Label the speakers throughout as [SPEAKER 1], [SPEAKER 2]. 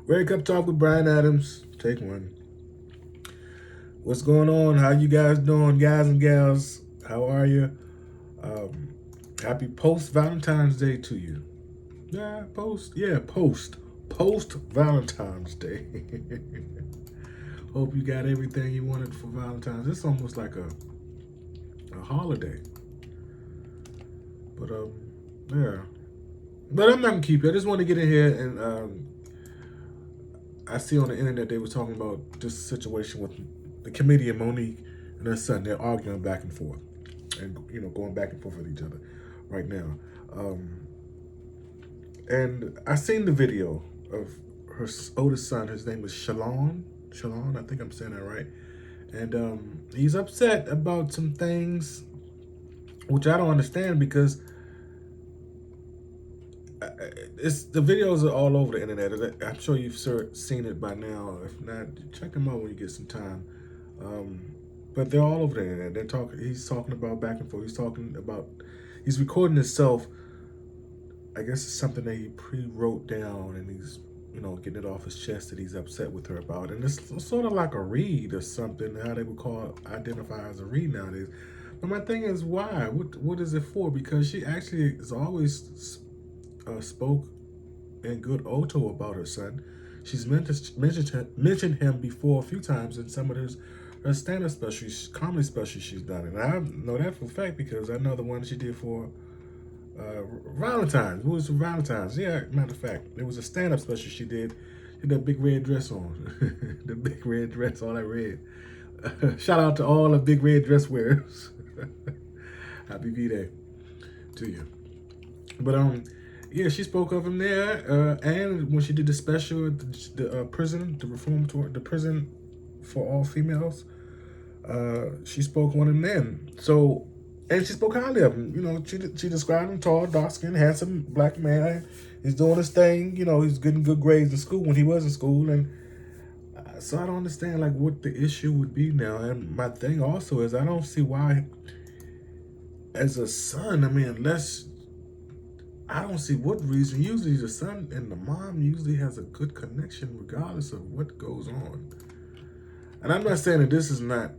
[SPEAKER 1] Wake Up Talk with Brian Adams. Take one. What's going on? How you guys doing, guys and gals? How are you? Um, Happy post Valentine's Day to you. Post Valentine's Day. Hope you got everything you wanted for Valentine's. It's almost like a holiday. But yeah. But I'm not gonna keep it. I just want to get in here and I see on the internet they were talking about this situation with the comedian Monique and her son. They're arguing back and forth, and going back and forth with each other right now. And I seen the video of her oldest son. His name is Shalon. Shalon, I think I'm saying that right. And he's upset about some things, which I don't understand because it's the videos are all over the internet. I'm sure you've seen it by now. If not, check them out when you get some time. But they're all over the internet. They're talking. He's talking about back and forth. He's recording himself. I guess it's something that he pre-wrote down, and he's getting it off his chest that he's upset with her about. And it's sort of like a read or something. How they would identify as a read nowadays. But my thing is, why? What is it for? Because she actually is always spoke in good auto about her son. She's mentioned him before a few times in some of her stand-up specials, comedy specials she's done. And I know that for a fact because I know the one she did for Valentine's. Who was for Valentine's? Yeah, matter of fact, it was a stand-up special she did. She had that big red dress on. The big red dress, all that red. Shout out to all the big red dress wearers. Happy V-Day to you. But yeah, she spoke of him there, and when she did the special at the prison, the reform tour, the prison for all females, she spoke on him then. So, and she spoke highly of him. She described him tall, dark-skinned, handsome black man. He's doing his thing. He's getting good grades in school when he was in school, and so I don't understand what the issue would be now. And my thing also is I don't see why, as a son, I don't see what reason. Usually the son and the mom usually has a good connection regardless of what goes on. And I'm not saying that this is not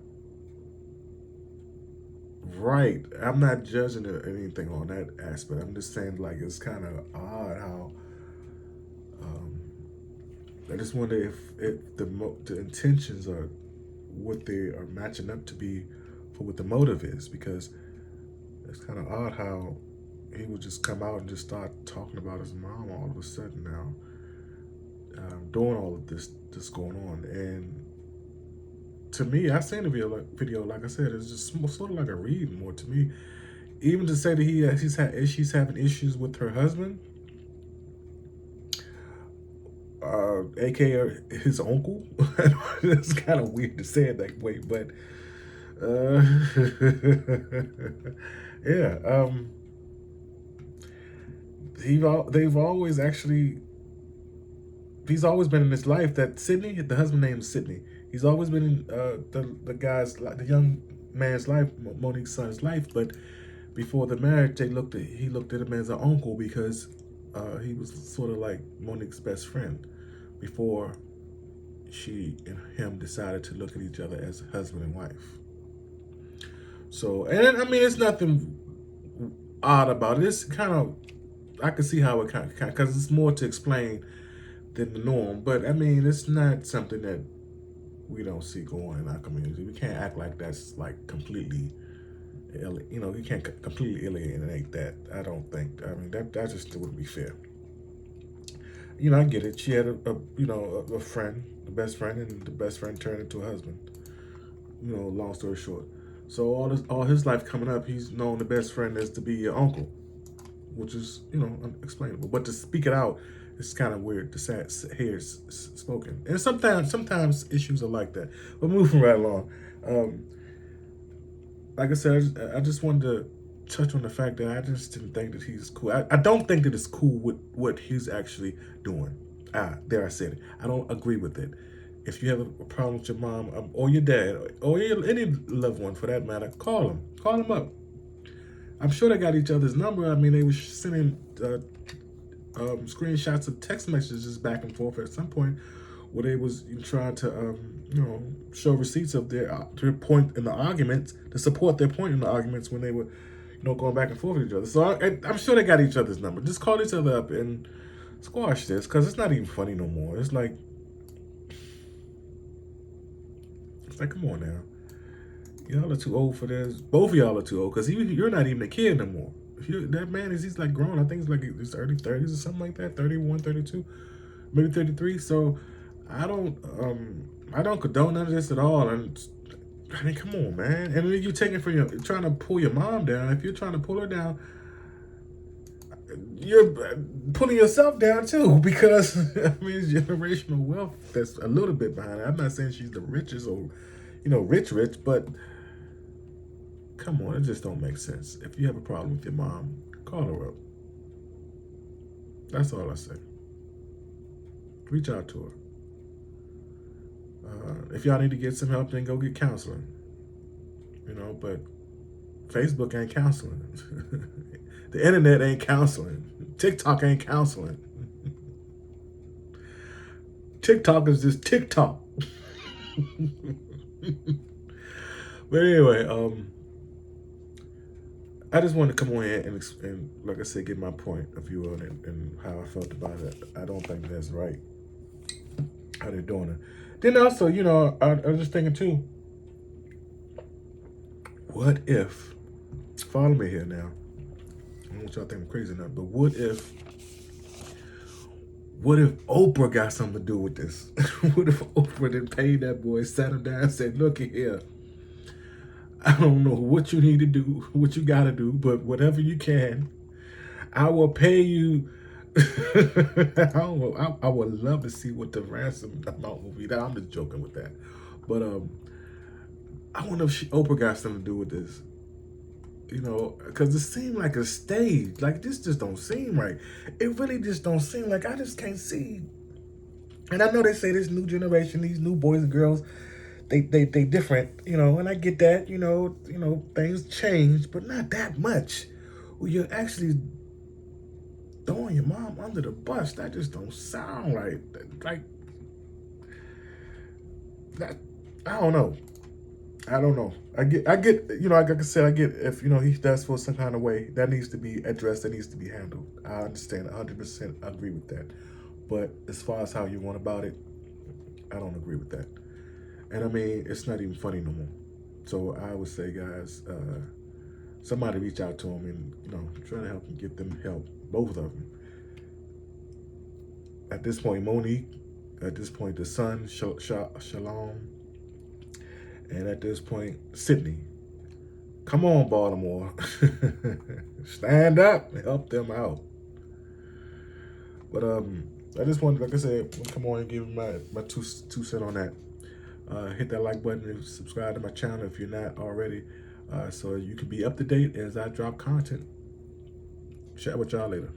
[SPEAKER 1] right. I'm not judging anything on that aspect. I'm just saying it's kind of odd how I just wonder if the intentions are what they are matching up to be for what the motive is, because it's kind of odd how he would just come out and just start talking about his mom all of a sudden now, doing all of this going on. And to me, I seen the video, like I said, it's just sort of like a read more to me. Even to say that she's having issues with her husband, aka his uncle. It's kind of weird to say it that way, but yeah. He's always been in his life. That Sydney, the husband named Sydney. He's always been in the young man's life, Monique's son's life. But before the marriage, he looked at him as an uncle because he was sort of like Monique's best friend before she and him decided to look at each other as husband and wife. So, and it's nothing odd about it. It's kind of, I can see how it kind of, because it's more to explain than the norm. But it's not something that we don't see going in our community. We can't act like that's completely, you can't completely alienate that. I don't think. That just wouldn't be fair. I get it. She had a friend, the best friend, and the best friend turned into a husband. Long story short. So all his life coming up, he's known the best friend as to be your uncle, which is unexplainable. But to speak it out, it's kind of weird to hear it spoken. And sometimes issues are like that. But moving right along, like I said, I just wanted to touch on the fact that I just didn't think that he's cool. I don't think that it's cool with what he's actually doing. There I said it. I don't agree with it. If you have a problem with your mom or your dad or any loved one for that matter, call him up. I'm sure they got each other's number. They were sending screenshots of text messages back and forth at some point where they was trying to show receipts of their point in the arguments to support their point in the arguments when they were going back and forth with each other. So I'm sure they got each other's number. Just call each other up and squash this, because it's not even funny no more. It's like come on now. Y'all are too old for this. Both of y'all are too old, because you're not even a kid no more. That man he's like grown. I think he's like his early 30s or something like that. 31, 32, maybe 33. So I don't condone none of this at all. And I mean, come on, man. And then you taking for trying to pull your mom down. If you're trying to pull her down, you're pulling yourself down too, because I mean, it's generational wealth that's a little bit behind it. I'm not saying she's the richest or rich, but come on, it just don't make sense. If you have a problem with your mom, call her up. That's all I say. Reach out to her. If y'all need to get some help, then go get counseling. But Facebook ain't counseling. The internet ain't counseling. TikTok ain't counseling. TikTok is just TikTok. But anyway, I just wanted to come on here and like I said, get my point of view on it and how I felt about it. I don't think that's right how they're doing it. Then also, I was just thinking too, what if, follow me here now, I don't want y'all to think I'm crazy enough, but what if Oprah got something to do with this? What if Oprah didn't pay that boy, sat him down and said, look here, I don't know what you need to do, what you got to do, but whatever you can, I will pay you. I would love to see what the ransom amount will be. I'm just joking with that. But I wonder if Oprah got something to do with this. Because it seemed like a stage. Like, this just don't seem right. It really just don't seem like, I just can't see. And I know they say this new generation, these new boys and girls, they different, and I get that, things change, but not that much. Well, you're actually throwing your mom under the bus. That just don't sound right. Like that. I don't know. I get, like I said, I get if, he does feel some kind of way, that needs to be addressed, that needs to be handled. I understand 100% agree with that. But as far as how you want about it, I don't agree with that. And I mean, it's not even funny no more. So I would say, guys, somebody reach out to them and, try to help them, get them help, both of them. At this point, Monique, at this point, the son, Shalom, and at this point, Sydney. Come on, Baltimore. Stand up and help them out. But I just wanted, like I said, come on and give my two cents on that. Hit that like button and subscribe to my channel if you're not already, so you can be up to date as I drop content. Chat with y'all later.